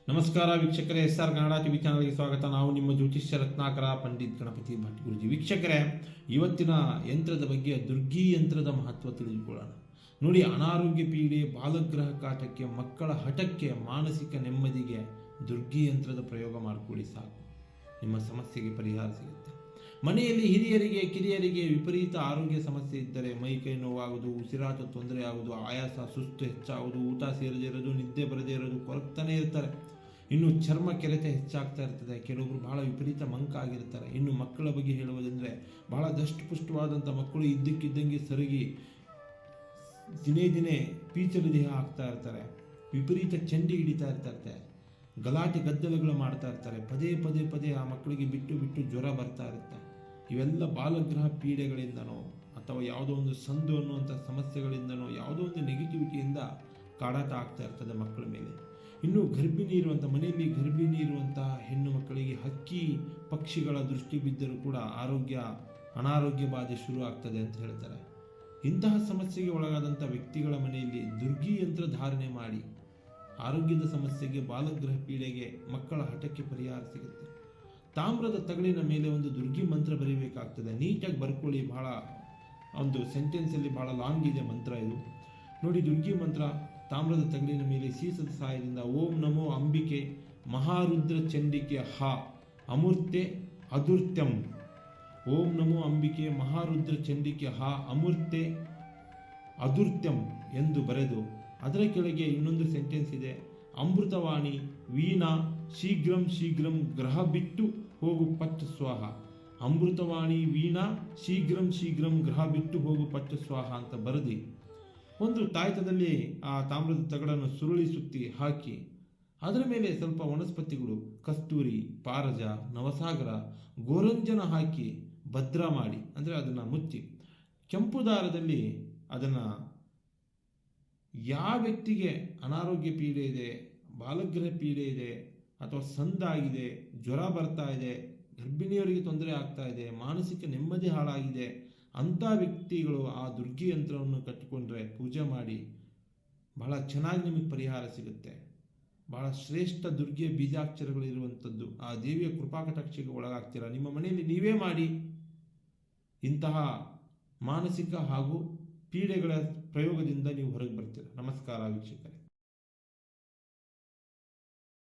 ನಮಸ್ಕಾರ ವೀಕ್ಷಕರೇ, SR Kannada TV ಚಾನಲ್ಗೆ ಸ್ವಾಗತ. ನಾವು ನಿಮ್ಮ ಜ್ಯೋತಿಷ್ಯ ರತ್ನಾಕರ ಪಂಡಿತ್ ಗಣಪತಿ ಭಟ್ ಗುರುಜಿ. ವೀಕ್ಷಕರೇ, ಇವತ್ತಿನ ಯಂತ್ರದ ಬಗ್ಗೆ ದುರ್ಗಿ ಯಂತ್ರದ ಮಹತ್ವ ತಿಳಿದುಕೊಳ್ಳೋಣ. ನೋಡಿ, ಅನಾರೋಗ್ಯ ಪೀಡೆ, ಬಾಲಗ್ರಹ ಕಾಟಕ್ಕೆ, ಮಕ್ಕಳ ಹಠಕ್ಕೆ, ಮಾನಸಿಕ ನೆಮ್ಮದಿಗೆ ದುರ್ಗಿ ಯಂತ್ರದ ಪ್ರಯೋಗ ಮಾಡಿಕೊಳ್ಳಿ ಸಾಕು, ನಿಮ್ಮ ಸಮಸ್ಯೆಗೆ ಪರಿಹಾರ ಸಿಗುತ್ತೆ. ಮನೆಯಲ್ಲಿ ಹಿರಿಯರಿಗೆ ಕಿರಿಯರಿಗೆ ವಿಪರೀತ ಆರೋಗ್ಯ ಸಮಸ್ಯೆ ಇದ್ದರೆ, ಮೈ ಕೈ ನೋವಾಗುವುದು, ಉಸಿರಾಟ ತೊಂದರೆ ಆಗುವುದು, ಆಯಾಸ ಸುಸ್ತು ಹೆಚ್ಚಾಗುವುದು, ಊಟ ಸೇರದೇ ಇರೋದು, ನಿದ್ದೆ ಬರದೇ ಇರೋದು, ಕೊರಗ್ತಾನೆ ಇರ್ತಾರೆ. ಇನ್ನು ಚರ್ಮ ಕೆರೆತ ಹೆಚ್ಚಾಗ್ತಾ ಇರ್ತದೆ. ಕೆಲವೊಬ್ರು ಬಹಳ ವಿಪರೀತ ಮಂಕಾಗಿರ್ತಾರೆ. ಇನ್ನು ಮಕ್ಕಳ ಬಗ್ಗೆ ಹೇಳುವುದೆಂದರೆ, ಬಹಳ ದಷ್ಟಪುಷ್ಟವಾದಂಥ ಮಕ್ಕಳು ಇದ್ದಕ್ಕಿದ್ದಂಗೆ ಸರಿಗಿ ದಿನೇ ದಿನೇ ಪೀಚಲು ದೇಹ ಆಗ್ತಾ ಇರ್ತಾರೆ. ವಿಪರೀತ ಚಂಡಿ ಹಿಡಿತಾ ಇರ್ತಾರೆ. ಗಲಾಟೆ ಗದ್ದಲಗಳು ಮಾಡ್ತಾ ಇರ್ತಾರೆ. ಪದೇ ಪದೇ ಪದೇ ಆ ಮಕ್ಕಳಿಗೆ ಬಿಟ್ಟು ಬಿಟ್ಟು ಜ್ವರ ಬರ್ತಾ ಇರುತ್ತೆ. ಇವೆಲ್ಲ ಬಾಲಗ್ರಹ ಪೀಡೆಗಳಿಂದನೋ ಅಥವಾ ಯಾವುದೋ ಒಂದು ಸಂದು ಅನ್ನುವಂಥ ಸಮಸ್ಯೆಗಳಿಂದನೋ, ಯಾವುದೋ ಒಂದು ನೆಗೆಟಿವಿಟಿಯಿಂದ ಕಾಡಾಟ ಆಗ್ತಾ ಇರ್ತದೆ ಮಕ್ಕಳ ಮೇಲೆ. ಇನ್ನು ಗರ್ಭಿಣಿ ಇರುವಂಥ ಮನೆಯಲ್ಲಿ ಗರ್ಭಿಣಿ ಇರುವಂತಹ ಹೆಣ್ಣು ಮಕ್ಕಳಿಗೆ ಹಕ್ಕಿ ಪಕ್ಷಿಗಳ ದೃಷ್ಟಿ ಬಿದ್ದರೂ ಕೂಡ ಅನಾರೋಗ್ಯ ಬಾಧೆ ಶುರು ಆಗ್ತದೆ ಅಂತ ಹೇಳ್ತಾರೆ. ಇಂತಹ ಸಮಸ್ಯೆಗೆ ಒಳಗಾದಂಥ ವ್ಯಕ್ತಿಗಳ ಮನೆಯಲ್ಲಿ ದುರ್ಗಿ ಯಂತ್ರ ಧಾರಣೆ ಮಾಡಿ ಆರೋಗ್ಯದ ಸಮಸ್ಯೆಗೆ, ಬಾಲಗ್ರಹ ಪೀಡೆಗೆ, ಮಕ್ಕಳ ಹಠಕ್ಕೆ ಪರಿಹಾರ ಸಿಗುತ್ತೆ. ತಾಮ್ರದ ತಗಡಿನ ಮೇಲೆ ಒಂದು ದುರ್ಗಿ ಮಂತ್ರ ಬರೀಬೇಕಾಗ್ತದೆ. ನೀಟಾಗಿ ಬರ್ಕೊಳ್ಳಿ. ಬಹಳ ಒಂದು ಸೆಂಟೆನ್ಸಲ್ಲಿ ಬಹಳ ಲಾಂಗ್ ಇದೆ ಮಂತ್ರ ಇದು. ನೋಡಿ, ದುರ್ಗಿ ಮಂತ್ರ ತಾಮ್ರದ ತಗಡಿನ ಮೇಲೆ ಸೀಸದ ಸಹಾಯದಿಂದ ಓಂ ನಮೋ ಅಂಬಿಕೆ ಮಹಾರುದ್ರ ಚಂಡಿಕೆ ಹ ಅಮೂರ್ತೆ ಅದುರ್ತ್ಯಂ. ಓಂ ನಮೋ ಅಂಬಿಕೆ ಮಹಾರುದ್ರ ಚಂಡಿಕೆ ಹ ಅಮೂರ್ತೆ ಅದುರ್ತ್ಯಂ ಎಂದು ಬರೆದು, ಅದರ ಕೆಳಗೆ ಇನ್ನೊಂದು ಸೆಂಟೆನ್ಸ್ ಇದೆ. ಅಮೃತವಾಣಿ ವೀಣಾ ಶೀಘ್ರಂ ಶೀಘ್ರಂ ಗ್ರಹ ಬಿಟ್ಟು ಹೋಗು ಪಚ್ಚ ಸ್ವಾಹ. ಅಮೃತವಾಣಿ ವೀಣಾ ಶೀಘ್ರಂ ಶೀಘ್ರಂ ಗ್ರಹ ಬಿಟ್ಟು ಹೋಗು ಪಚ್ಚ ಸ್ವಾಹ ಅಂತ ಬರೆದಿ ಒಂದು ತಾಯ್ತದಲ್ಲಿ ಆ ತಾಮ್ರದ ತಗಡನ್ನು ಸುರುಳಿ ಸುತ್ತಿ ಹಾಕಿ, ಅದರ ಮೇಲೆ ಸ್ವಲ್ಪ ವನಸ್ಪತಿಗಳು ಕಸ್ತೂರಿ, ಪಾರಜ, ನವಸಾಗರ, ಗೋರಂಜನ ಹಾಕಿ ಭದ್ರ ಮಾಡಿ, ಅಂದರೆ ಅದನ್ನು ಮುಚ್ಚಿ ಕೆಂಪು ದಾರದಲ್ಲಿ ಅದನ್ನು ಯಾವ ವ್ಯಕ್ತಿಗೆ ಅನಾರೋಗ್ಯ ಪೀಡೆ ಇದೆ, ಬಾಲಗ್ರಹ ಪೀಡೆ ಇದೆ, ಅಥವಾ ಸಂದಾಗಿದೆ, ಜ್ವರ ಬರ್ತಾ ಇದೆ, ಗರ್ಭಿಣಿಯವರಿಗೆ ತೊಂದರೆ ಆಗ್ತಾ ಇದೆ, ಮಾನಸಿಕ ನೆಮ್ಮದಿ ಹಾಳಾಗಿದೆ, ಅಂಥ ವ್ಯಕ್ತಿಗಳು ಆ ದುರ್ಗಿ ಯಂತ್ರವನ್ನು ಕಟ್ಟಿಕೊಂಡ್ರೆ, ಪೂಜೆ ಮಾಡಿ, ಬಹಳ ಚೆನ್ನಾಗಿ ನಿಮಗೆ ಪರಿಹಾರ ಸಿಗುತ್ತೆ. ಬಹಳ ಶ್ರೇಷ್ಠ ದುರ್ಗಿಯ ಬೀಜಾಕ್ಷರಗಳಿರುವಂಥದ್ದು. ಆ ದೇವಿಯ ಕೃಪಾಕಟಾಕ್ಷಕ್ಕೆ ಒಳಗಾಗ್ತೀರಾ. ನಿಮ್ಮ ಮನೆಯಲ್ಲಿ ನೀವೇ ಮಾಡಿ ಇಂತಹ ಮಾನಸಿಕ ಹಾಗೂ ಪೀಡೆಗಳ ಪ್ರಯೋಗದಿಂದ ನೀವು ಹೊರಗೆ ಬರ್ತೀರಾ. ನಮಸ್ಕಾರ ವೀಕ್ಷಕರೇ.